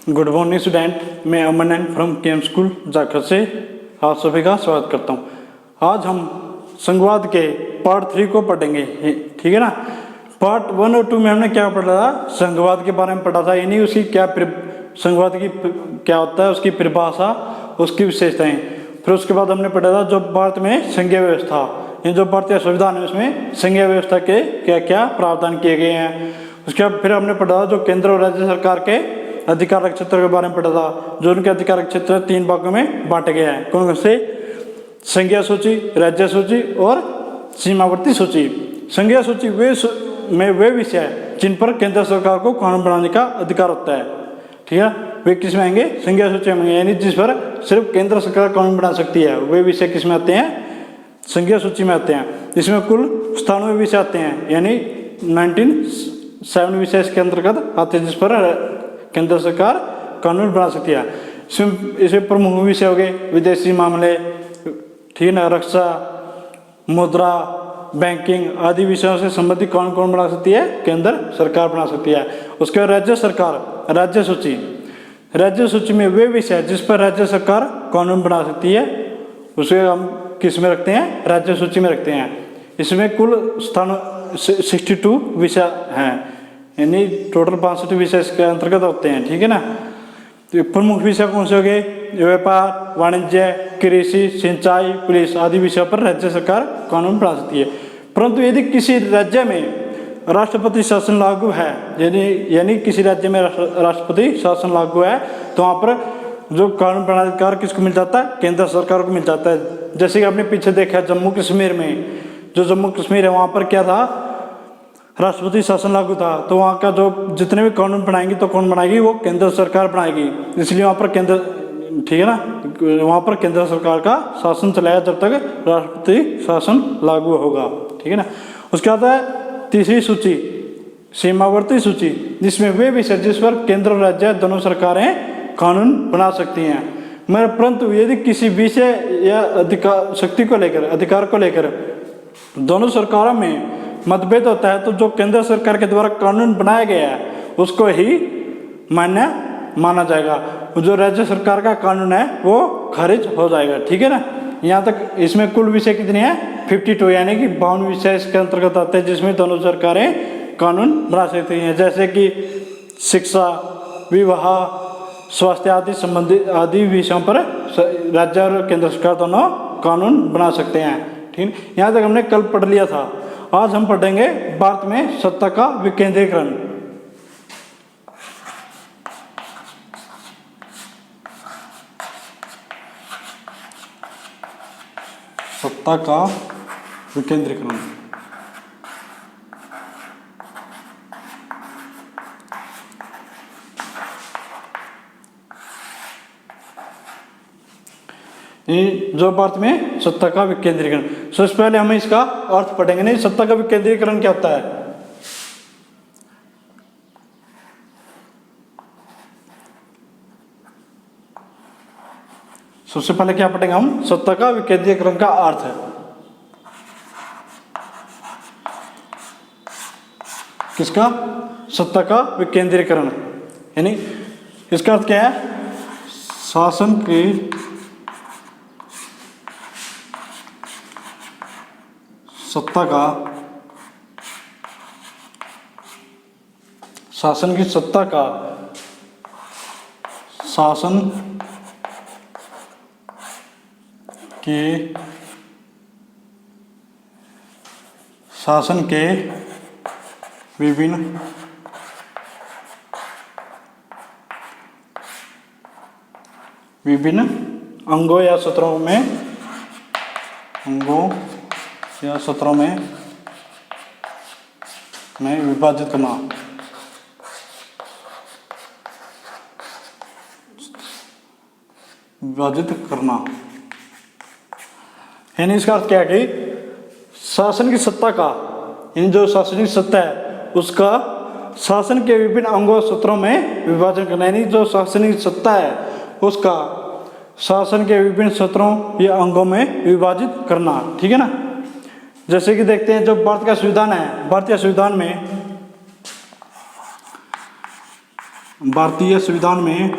Good morning student, मैं Aman and from KM school Jakhar से आप सभी का स्वागत करता हूं। आज हम संघवाद के पार्ट 3 को पढ़ेंगे, ठीक है ना। पार्ट 1 और 2 में हमने क्या पढ़ा था, संघवाद के बारे में पढ़ा था, यानी उसकी क्या संघवाद की क्या होता है, उसकी परिभाषा, उसकी विशेषताएं। फिर उसके बाद हमने पढ़ा था जो भारत में संघीय व्यवस्था, ये जो भारतीय संविधान है उसमें संघीय व्यवस्था के क्या क्या प्रावधान किए गए हैं। उसके बाद फिर हमने पढ़ा था जो केंद्र और राज्य सरकार के अधिकार क्षेत्र के बारे में पढ़ा था, जो उनके अधिकार क्षेत्र 3 भागों में बांटे गए हैं। कौन कौन से? संघीय सूची, राज्य सूची और सीमावर्ती सूची। संघीय सूची वे विषय जिन पर केंद्र सरकार को कानून बनाने का अधिकार होता है, ठीक है। वे किस में आएंगे? संघीय सूची में, यानी जिस पर सिर्फ केंद्र सरकार कानून बना सकती है, वे विषय किस में आते हैं? संघीय सूची में आते हैं। इसमें कुल 97 विषय आते हैं, यानी 97 विषय इसके अंतर्गत आते हैं जिस पर केंद्र सरकार कानून बना सकती है। इसमें प्रमुख विषय हो गए विदेशी मामले, ठीक है ना, रक्षा, मुद्रा, बैंकिंग आदि विषयों से संबंधित कानून कौन बना सकती है? केंद्र सरकार बना सकती है। उसके बाद राज्य सरकार, राज्य सूची। राज्य सूची में वे विषय जिस पर राज्य सरकार कानून बना सकती है, उसे हम किस में रखते हैं? राज्य सूची में रखते हैं। इसमें कुल 62 विषय हैं, यानी टोटल 65 विषय इसके अंतर्गत होते हैं, ठीक है ना। तो प्रमुख विषय कौन से हो गए? व्यापार, वाणिज्य, कृषि, सिंचाई, पुलिस आदि विषयों पर राज्य सरकार कानून बना सकती है। परंतु यदि किसी राज्य में राष्ट्रपति शासन लागू है, यानी किसी राज्य में राष्ट्रपति शासन लागू है, तो वहाँ पर जो कानून बनाने का अधिकार किसको मिल जाता है? केंद्र सरकार को मिल जाता है। जैसे कि आपने पीछे देखा जम्मू कश्मीर में, जो जम्मू कश्मीर है वहाँ पर क्या था? राष्ट्रपति शासन लागू था, तो वहाँ का जो जितने भी कानून बनाएंगी तो कौन बनाएगी? वो केंद्र सरकार बनाएगी। इसलिए वहाँ पर केंद्र, ठीक है ना, वहाँ पर केंद्र सरकार का शासन चलाया जब तक राष्ट्रपति शासन लागू होगा, ठीक है ना। उसके बाद है तीसरी सूची, सीमावर्ती सूची, जिसमें वे विषय जिस पर केंद्र और राज्य दोनों सरकारें कानून बना सकती हैं। मगर परंतु यदि किसी विषय या अधिकार शक्ति को लेकर, अधिकार को लेकर दोनों सरकारों में मतभेद होता है, तो जो केंद्र सरकार के द्वारा कानून बनाया गया है उसको ही मान्य माना जाएगा। जो राज्य सरकार का कानून है वो खारिज हो जाएगा, ठीक है ना। यहाँ तक इसमें कुल विषय कितने हैं? 52, यानी कि 52 विषय इसके अंतर्गत आते हैं जिसमें दोनों सरकारें कानून बना सकती हैं। जैसे कि शिक्षा, विवाह, स्वास्थ्य आदि संबंधित आदि विषयों पर राज्य और केंद्र सरकार दोनों कानून बना सकते हैं, ठीक है। यहाँ तक हमने कल पढ़ लिया था। आज हम पढ़ेंगे भारत में सत्ता का विकेंद्रीकरण। सत्ता का विकेंद्रीकरण। जो भारत में सत्ता का विकेंद्रीकरण, सबसे पहले हम इसका अर्थ पढ़ेंगे। नहीं, सत्ता का विकेंद्रीकरण क्या होता है? सबसे पहले क्या पढ़ेंगे हम? सत्ता का विकेंद्रीकरण का अर्थ है। किसका? सत्ता का विकेंद्रीकरण, यानी इसका अर्थ क्या है? शासन की सत्ता का, शासन की सत्ता का, शासन के विभिन्न अंगों या सत्रों में विभाजित करना। यानी इसका अर्थ क्या है कि शासन की सत्ता का, इन जो शासनिक सत्ता है उसका शासन के विभिन्न अंगों सत्रों में विभाजन करना, यानी जो शासनिक सत्ता है उसका शासन के विभिन्न सत्रों या अंगों में विभाजित करना, ठीक है ना। जैसे कि देखते हैं जो भारत का संविधान है, भारतीय संविधान में भारतीय संविधान में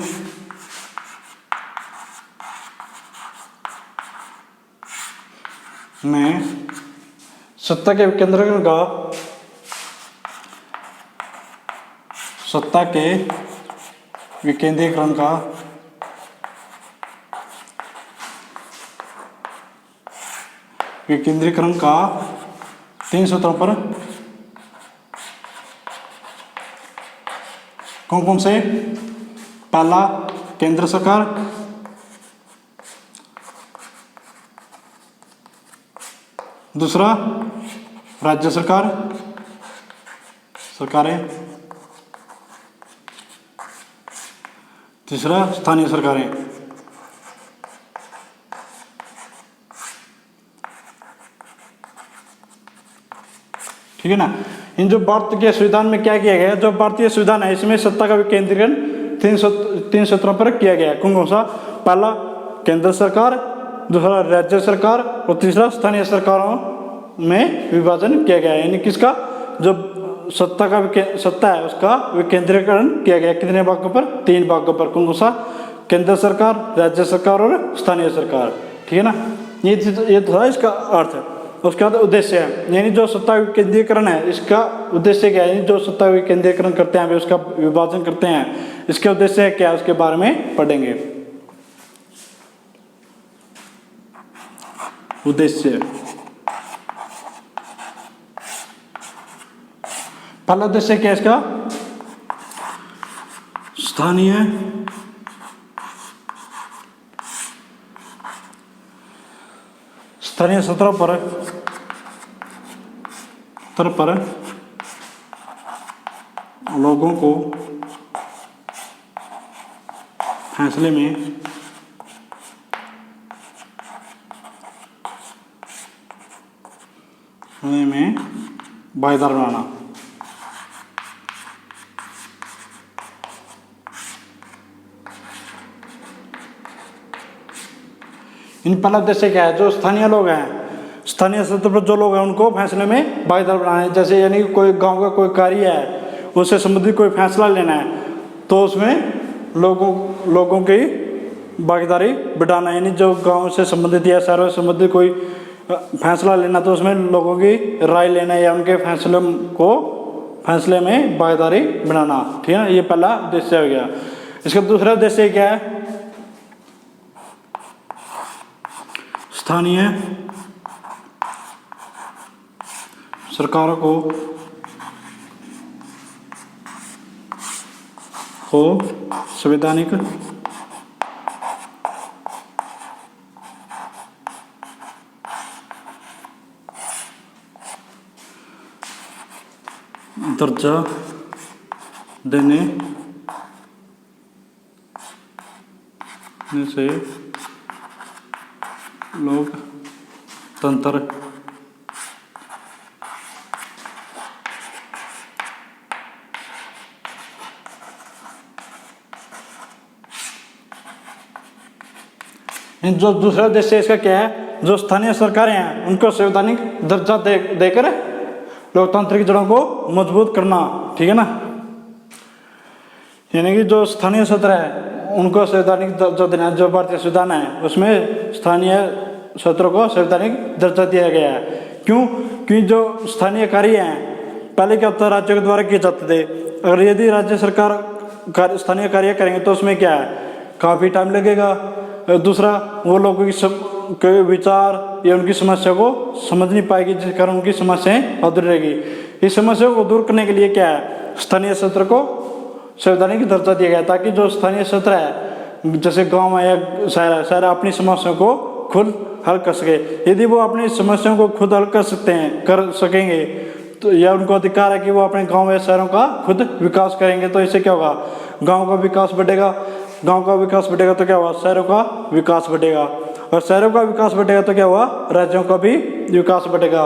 सत्ता के विकेंद्रीकरण का विकेंद्रीकरण का 3 सूत्रों पर कौन कौन से? पहला केंद्र सरकार, दूसरा राज्य सरकारें, तीसरा स्थानीय सरकारें। ठीक है ना। इन जो भारत के संविधान में क्या किया गया है, जो भारतीय संविधान है इसमें सत्ता का विकेंद्रीकरण 3 सूत्रों पर किया गया है। कौन कौन सा? पहला केंद्र सरकार, दूसरा राज्य सरकार और तीसरा स्थानीय सरकारों में विभाजन किया गया है। यानी किसका जो सत्ता है उसका विकेंद्रीकरण किया गया कितने भागों पर? 3 भागों पर। कौन कौन सा? केंद्र सरकार, राज्य सरकार और स्थानीय सरकार। ठीक है ना। ये था इसका अर्थ। उसका उद्देश्य है, यानी जो सत्ता विकेंद्रीकरण है इसका उद्देश्य क्या है? जो सत्ता विकेंद्रीकरण करते हैं उसका विभाजन करते हैं, इसके उद्देश्य क्या है उसके बारे में पढ़ेंगे। उद्देश्य, पहला उद्देश्य क्या है इसका? स्थानीय स्तर पर लोगों को फैसले में भागीदार बनाना। इन पहला उद्देश्य क्या है? जो स्थानीय लोग हैं, स्थानीय स्तर पर जो लोग हैं उनको फैसले में भागीदार बनाना है। जैसे यानी कोई गांव का कोई कार्य है, उससे संबंधित कोई फैसला लेना है तो उसमें लोगों की भागीदारी बढ़ाना। यानी जो गांव से संबंधित या शहरों से संबंधित कोई फैसला लेना तो उसमें लोगों की राय लेना या उनके फैसले में भागीदारी बनाना। ठीक है ना। ये पहला उद्देश्य हो गया। इसका दूसरा उद्देश्य क्या है? स्थानीय सरकारों को संवैधानिक दर्जा देने से लोकतंत्र जो दूसरा उद्देश्य इसका क्या है? जो स्थानीय सरकारें हैं उनको संवैधानिक दर्जा देकर लोकतंत्र की जड़ों को मजबूत करना। ठीक है ना। यानी कि जो स्थानीय सत्र है उनको संवैधानिक दर्जा देना। जो भारतीय संविधान है उसमें स्थानीय सत्रों को संवैधानिक दर्जा दिया गया है। क्यों? क्योंकि जो स्थानीय कार्य हैं पहले क्या होता, राज्यों के द्वारा किए जाते थे। अगर यदि राज्य सरकार स्थानीय कार्य करेंगे तो उसमें क्या है, काफ़ी टाइम लगेगा। दूसरा, वो लोगों के विचार या उनकी समस्या को समझ नहीं पाएगी, जिस कारण उनकी समस्याएं अधूरी रहेगी। इस समस्या को दूर करने के लिए क्या है, स्थानीय सत्र को संवैधानिक दर्जा दिया गया, ताकि जो स्थानीय सत्र है जैसे गांव है या शहर अपनी समस्याओं को खुद हल कर सके। यदि वो अपनी समस्याओं को खुद हल कर सकेंगे तो या उनको अधिकार है कि वो अपने गांव या शहरों का खुद विकास करेंगे, तो इससे क्या होगा, गांव का विकास बढ़ेगा। गांव का विकास बढ़ेगा तो क्या हुआ, शहरों का विकास बढ़ेगा। और शहरों का विकास बढ़ेगा तो क्या हुआ, राज्यों का भी विकास बढ़ेगा।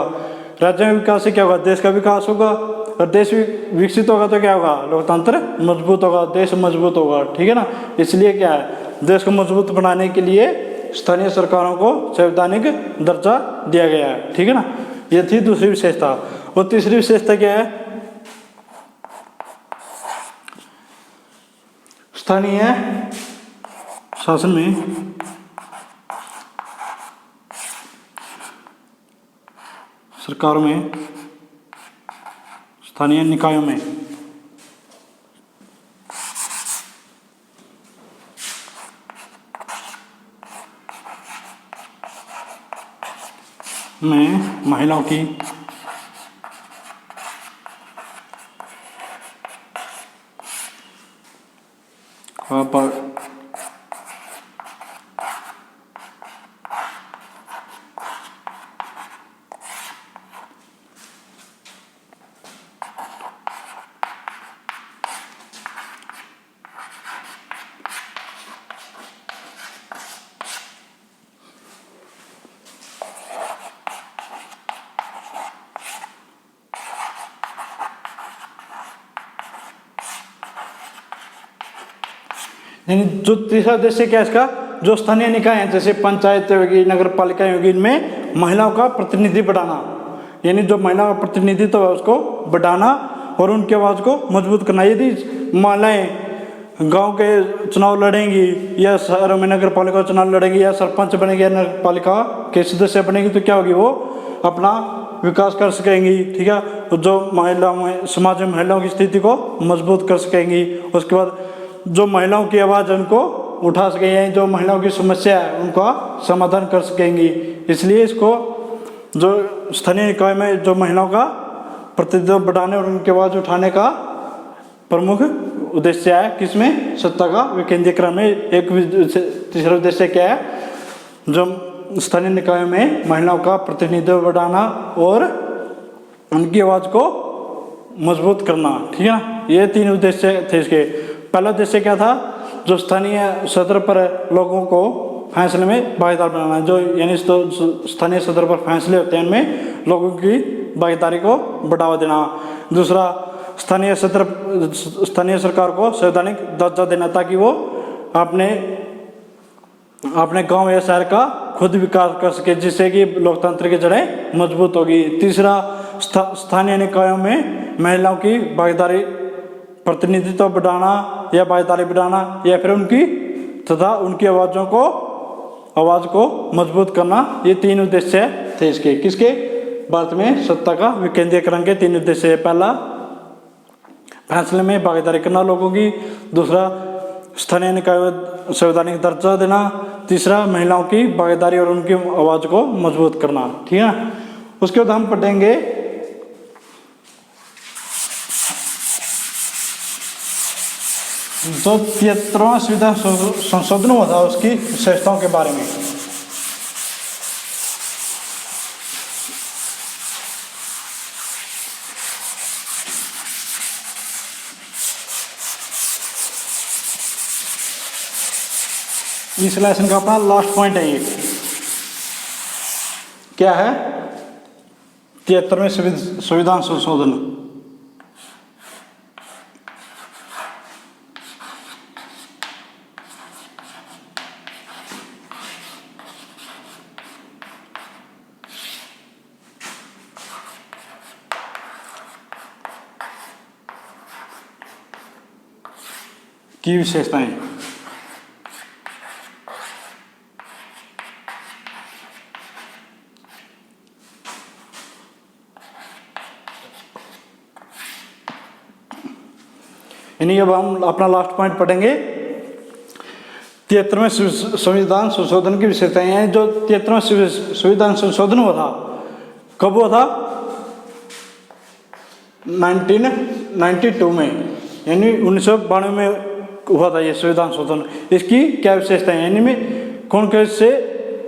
राज्यों के विकास से क्या होगा, देश का विकास होगा। और देश विकसित होगा तो क्या होगा, लोकतंत्र मजबूत होगा, देश मजबूत होगा। ठीक है ना। इसलिए क्या है, देश को मजबूत बनाने के लिए स्थानीय सरकारों को संवैधानिक दर्जा दिया गया है। ठीक है ना। ये थी दूसरी विशेषता। और तीसरी विशेषता क्या है, स्थानीय शासन में सरकारों में स्थानीय निकायों में महिलाओं की यानी जो तीसरा उद्देश्य क्या है इसका, जो स्थानीय निकाय हैं जैसे पंचायत होगी, नगर पालिकाएं होगी, इनमें महिलाओं का प्रतिनिधि बढ़ाना, यानी जो महिलाओं का प्रतिनिधित्व है उसको बढ़ाना और उनकी आवाज़ को मजबूत करना। यदि महिलाएं गांव के चुनाव लड़ेंगी या शहरों में नगर पालिका चुनाव लड़ेंगी या सरपंच बनेगी या नगर पालिका के सदस्य बनेगी तो क्या होगी, वो अपना विकास कर सकेंगी। ठीक है, तो जो महिलाओं समाज में महिलाओं की स्थिति को मजबूत कर सकेंगी। उसके बाद जो महिलाओं की आवाज़ उनको उठा सकेंगे, जो महिलाओं की समस्या है उनका समाधान कर सकेंगी। इसलिए इसको जो स्थानीय निकाय में जो महिलाओं का प्रतिनिधित्व बढ़ाने और उनकी आवाज़ उठाने का प्रमुख उद्देश्य है, किसमें, सत्ता का विकेंद्रीकरण में। एक तीसरा उद्देश्य क्या है, जो स्थानीय निकाय में महिलाओं का प्रतिनिधित्व बढ़ाना और उनकी आवाज़ को मजबूत करना। ठीक है ना, ये तीन उद्देश्य थे इसके। पहला उद्देश्य क्या था, जो स्थानीय स्तर पर लोगों को फैसले में भागीदार बनाना, जो यानी स्थानीय स्तर पर फैसले होते हैं उनमें लोगों की भागीदारी को बढ़ावा देना। दूसरा, स्थानीय सरकार को संवैधानिक दर्जा देना ताकि वो अपने गांव या शहर का खुद विकास कर सके, जिससे कि लोकतंत्र की जड़ें मजबूत होगी। तीसरा, स्थानीय निकायों में महिलाओं की भागीदारी, प्रतिनिधित्व बढ़ाना या भागीदारी बढ़ाना या फिर उनकी आवाज़ को मजबूत करना। ये तीन उद्देश्य थे इसके, किसके, भारत में सत्ता का विकेंद्रीकरण के तीन उद्देश्य। पहला, फैसले में भागीदारी करना लोगों की। दूसरा, स्थानीय निकाय संवैधानिक दर्जा देना। तीसरा, महिलाओं की भागीदारी और उनकी आवाज़ को मजबूत करना। ठीक है ना, उसके बाद हम पढ़ेंगे जो 73वां संविधान संशोधन हुआ था उसकी विशेषताओं के बारे में। इस लेसन का अपना लास्ट पॉइंट है, ये क्या है, 73वें संविधान संशोधन। की विशेषताएं, यानी अब हम अपना लास्ट पॉइंट पढ़ेंगे 73वें संविधान संशोधन की विशेषताएं हैं। जो 73वां संविधान संशोधन हुआ था, कब हुआ था, 1992 में, यानी 1992 में हुआ था ये संविधान संशोधन। इसकी क्या विशेषताएं हैं, यानी में कौन कौन से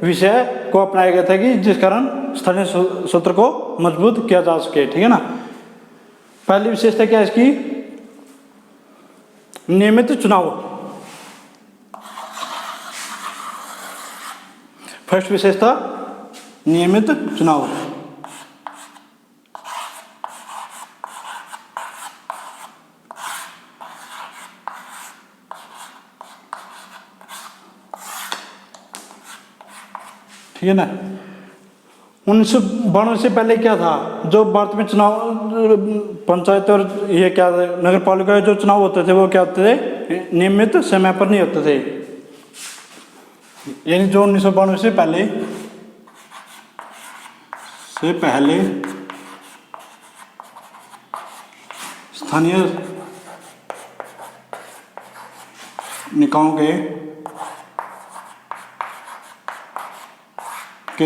विषय को अपनाया गया था कि जिस कारण स्थानीय क्षेत्र को मजबूत किया जा सके। ठीक है ना, पहली विशेषता क्या है इसकी, नियमित चुनाव। फर्स्ट विशेषता, नियमित चुनाव। ठीक है ना, 1992 से पहले क्या था, जो भारत में चुनाव, पंचायत और ये क्या नगर पालिका जो चुनाव होते थे वो क्या होते थे, नियमित समय पर नहीं होते थे। यानी जो 1992 से पहले स्थानीय निकायों के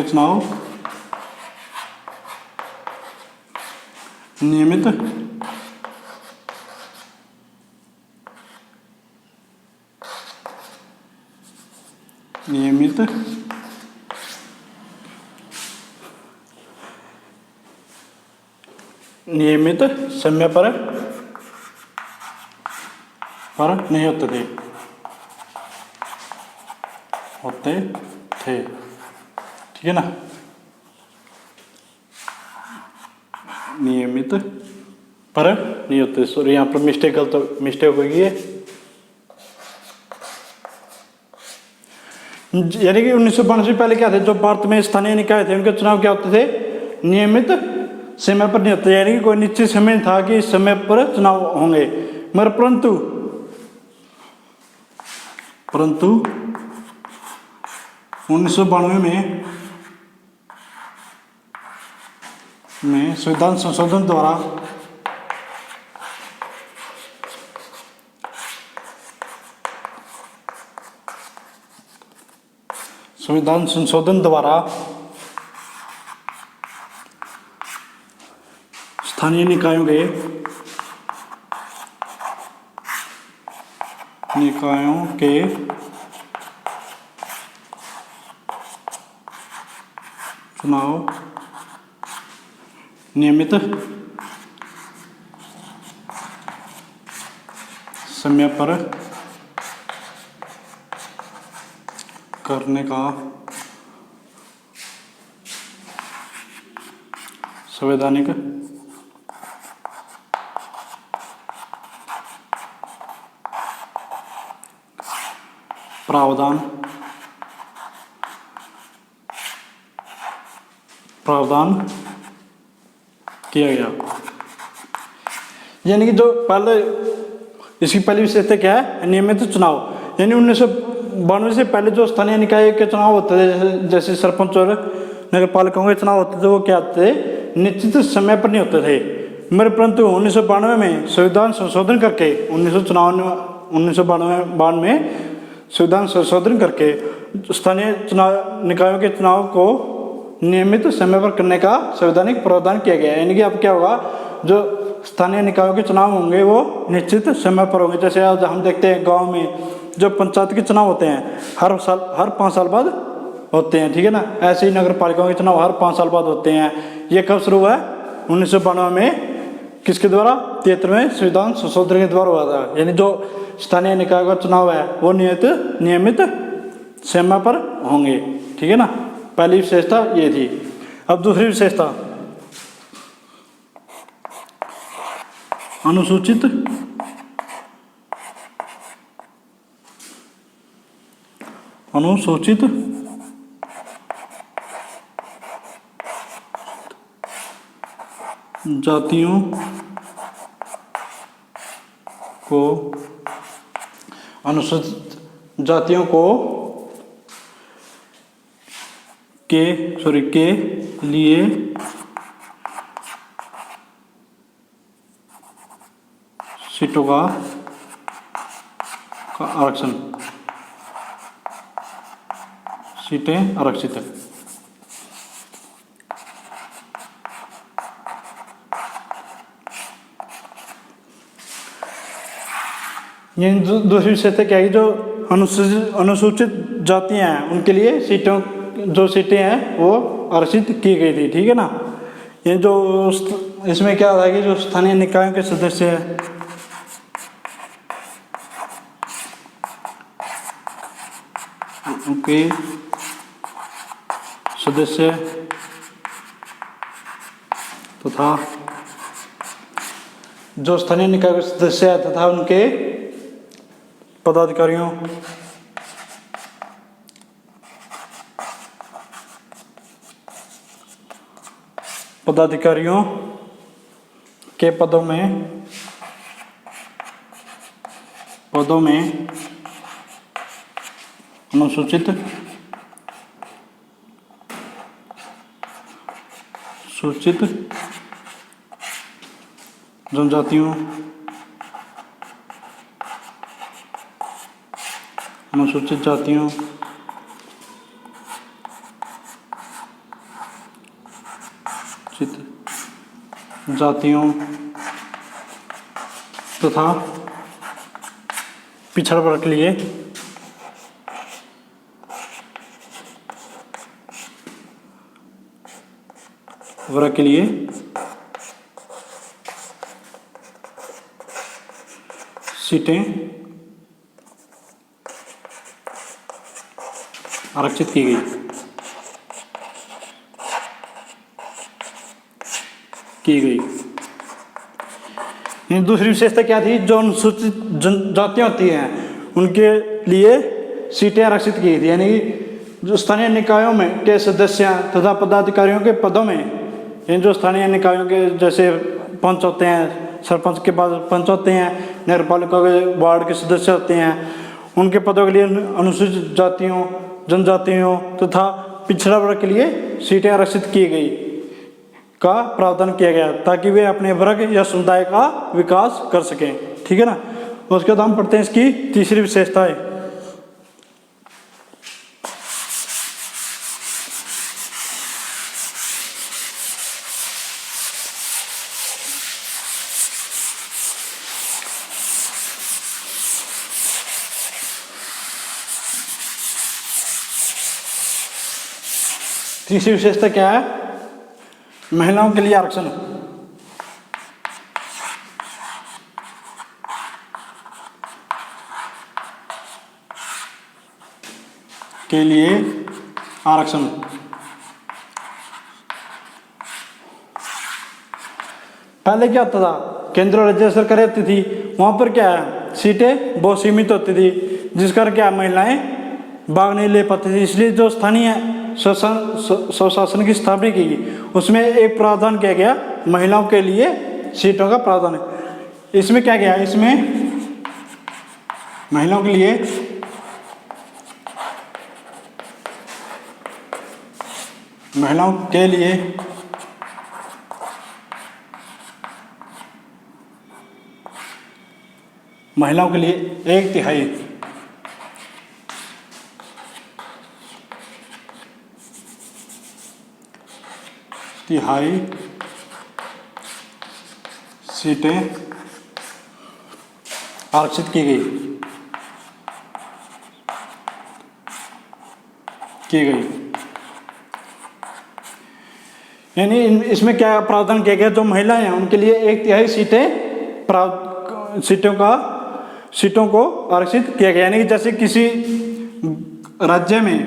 चुनाव नियमित समय पर नहीं होते थे ठीक है ना। नियमित पर नहीं होते, सॉरी यहाँ पर मिस्टेक हो गई है। यानी कि 1992 से पहले क्या थे, जो भारत में स्थानीय निकाय थे उनके चुनाव क्या होते थे, नियमित समय पर नहीं होते। यानी कि कोई निश्चित समय था कि इस समय पर चुनाव होंगे, मगर परंतु 1992 में संविधान संशोधन द्वारा स्थानीय निकायों के चुनाव नियमित समय पर करने का संवैधानिक प्रावधान किया गया। यानी कि जो पहले इसकी पहली विशेषता क्या है, नियमित चुनाव। यानी 1992 से पहले जो स्थानीय निकाय के चुनाव होते थे, जैसे सरपंच और नगर पालिकाओं के चुनाव होते थे, वो क्या होते थे, निश्चित समय पर नहीं होते थे। मगर परंतु 1992 में संविधान संशोधन करके 1992 में संविधान संशोधन करके स्थानीय निकायों के चुनाव को नियमित समय पर करने का संवैधानिक प्रावधान किया गया है। यानी कि अब क्या होगा, जो स्थानीय निकायों के चुनाव होंगे वो निश्चित समय पर होंगे। जैसे आज हम देखते हैं गांव में जो पंचायत के चुनाव होते हैं हर 5 साल बाद होते हैं, ठीक है ना। ऐसे ही नगर पालिकाओं के चुनाव हर 5 साल बाद होते हैं। ये कब शुरू हुआ है, 1992 में, किसके द्वारा, 73वें संविधान संशोधन के द्वारा हुआ था। यानी जो स्थानीय निकाय का चुनाव है वो नियमित समय पर होंगे, ठीक है ना। पहली विशेषता ये थी। अब दूसरी विशेषता, अनुसूचित जातियों को के लिए सीटों का आरक्षण, सीटें आरक्षित है। ये दूसरी विशेषता क्या है, जो अनुसूचित जातियां हैं उनके लिए जो सीटें हैं वो आरक्षित की गई थी, ठीक है ना। ये जो इसमें क्या होता है कि जो स्थानीय निकायों के सदस्य हैं उनके सदस्य तथा जो स्थानीय निकाय के सदस्य हैं तथा उनके पदाधिकारियों के पदों में अनुसूचित सूचित जनजातियों अनुसूचित जातियों जातियों तथा पिछड़ा वर्ग के लिए सीटें आरक्षित की गई। दूसरी विशेषता क्या थी? जो अनुसूचित जनजातियाँ होती हैं उनके लिए सीटें आरक्षित की गई थी, यानी जो स्थानीय निकायों में के सदस्य तथा पदाधिकारियों के पदों में, इन जो स्थानीय निकायों के जैसे पंच होते हैं, सरपंच के बाद पंच होते हैं, नगरपालिका के वार्ड के सदस्य होते हैं, उनके पदों के लिए अनुसूचित जातियों जनजातियों तथा पिछड़ा वर्ग के लिए सीटें आरक्षित की गई का प्रावधान किया गया ताकि वे अपने वर्ग या समुदाय का विकास कर सकें। ठीक है ना। उसके बाद हम पढ़ते हैं इसकी तीसरी विशेषता है। तीसरी विशेषता क्या है? महिलाओं के लिए आरक्षण। के लिए आरक्षण। पहले क्या होता था? केंद्र और राज्य सरकारें होती थी, वहां पर क्या है, सीटें बहुत सीमित होती थी, जिस कारण क्या महिलाएं भाग नहीं ले पाती थी। इसलिए जो स्थानीय स्वशासन की स्थापना की गई, उसमें एक प्रावधान किया गया महिलाओं के लिए सीटों का प्रावधान है। इसमें क्या गया? इसमें महिलाओं के लिए महिलाओं के लिए 1/3 सीटें आरक्षित की गई। यानी इसमें क्या प्रावधान किया गया? जो महिलाएं हैं उनके लिए 1/3 सीटों को आरक्षित किया गया। यानी कि जैसे किसी राज्य में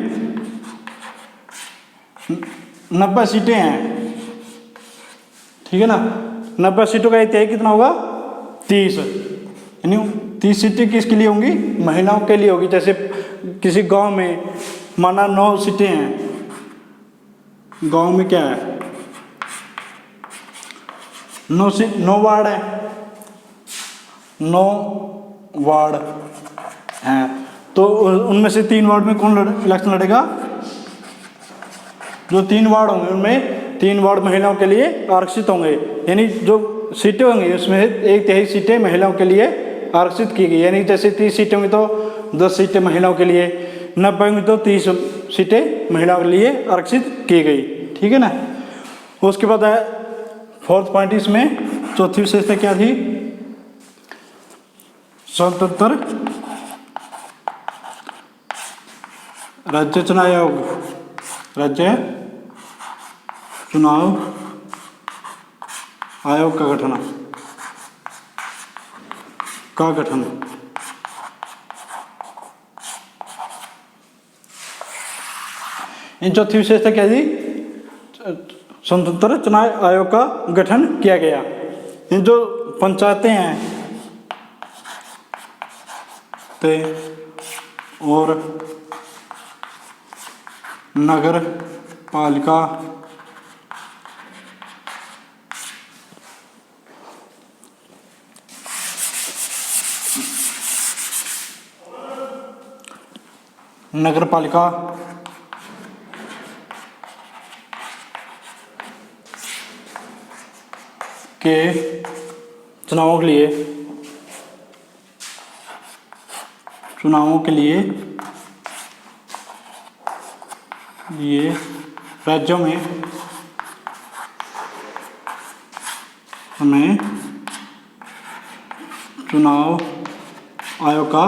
90 सीटें हैं, ठीक है ना, 90 सीटों का 1/3 कितना होगा? 30। यानी 30 सीटें किसके लिए होंगी? महिलाओं के लिए होगी। जैसे किसी गांव में माना 9 सीटें हैं, गांव में क्या है, 9 वार्ड है, 9 वार्ड हैं, तो उनमें से 3 वार्ड में कौन इलेक्शन लड़ेगा? जो 3 वार्ड होंगे उनमें 3 वार्ड महिलाओं के लिए आरक्षित होंगे। यानी जो सीटें होंगी उसमें 1/3 सीटें महिलाओं के लिए आरक्षित की गई। यानी जैसे 30 सीटें होंगी तो 10 सीटें महिलाओं के लिए, 90 होंगी तो 30 सीटें महिलाओं के लिए आरक्षित की गई। ठीक है ना। उसके बाद है 4th पॉइंट, इसमें चौथी विशेषता क्या थी? स्वतंत्र राज्य चुनाव आयोग का गठन। इन चौथी विशेषता क्या थी? स्वतंत्र चुनाव आयोग का गठन किया गया। इन जो पंचायतें हैं और नगर पालिका नगर पालिका के चुनावों के लिए राज्यों में हमें चुनाव आयोग का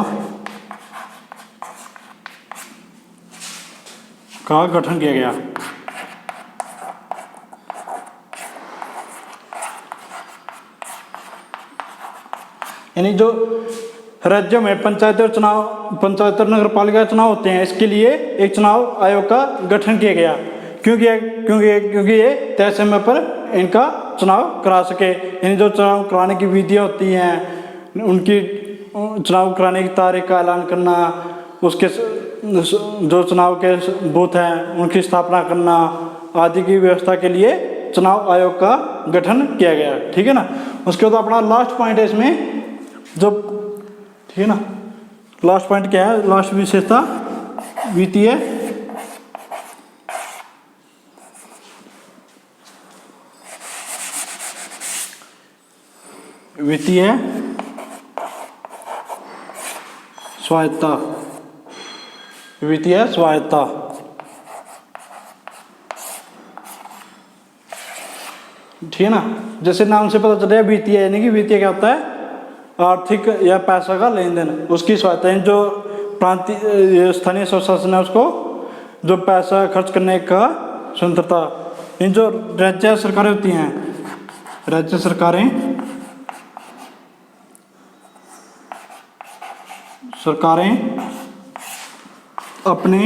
गठन किया गया। यानी जो राज्यों में पंचायत और नगर पालिका चुनाव होते हैं, इसके लिए एक चुनाव आयोग का गठन किया गया, क्योंकि ये तय समय पर इनका चुनाव करा सके। यानी जो चुनाव कराने की विधियाँ होती हैं, उनकी चुनाव कराने की तारीख का ऐलान करना, उसके जो चुनाव के बूथ हैं उनकी स्थापना करना आदि की व्यवस्था के लिए चुनाव आयोग का गठन किया गया। ठीक है ना। उसके बाद अपना लास्ट पॉइंट है इसमें जो, ठीक है ना, लास्ट पॉइंट क्या है, लास्ट विशेषता वित्तीय स्वायत्तता। ठीक है ना। जैसे नाम से पता चल रहा है वित्तीय, यानी कि वित्तीय क्या होता है, आर्थिक या पैसा का लेन देन, उसकी स्वायत्तता। जो प्रांतीय स्थानीय स्वशासन है उसको जो पैसा खर्च करने का स्वतंत्रता। इन जो राज्य सरकारें होती हैं, राज्य सरकारें अपने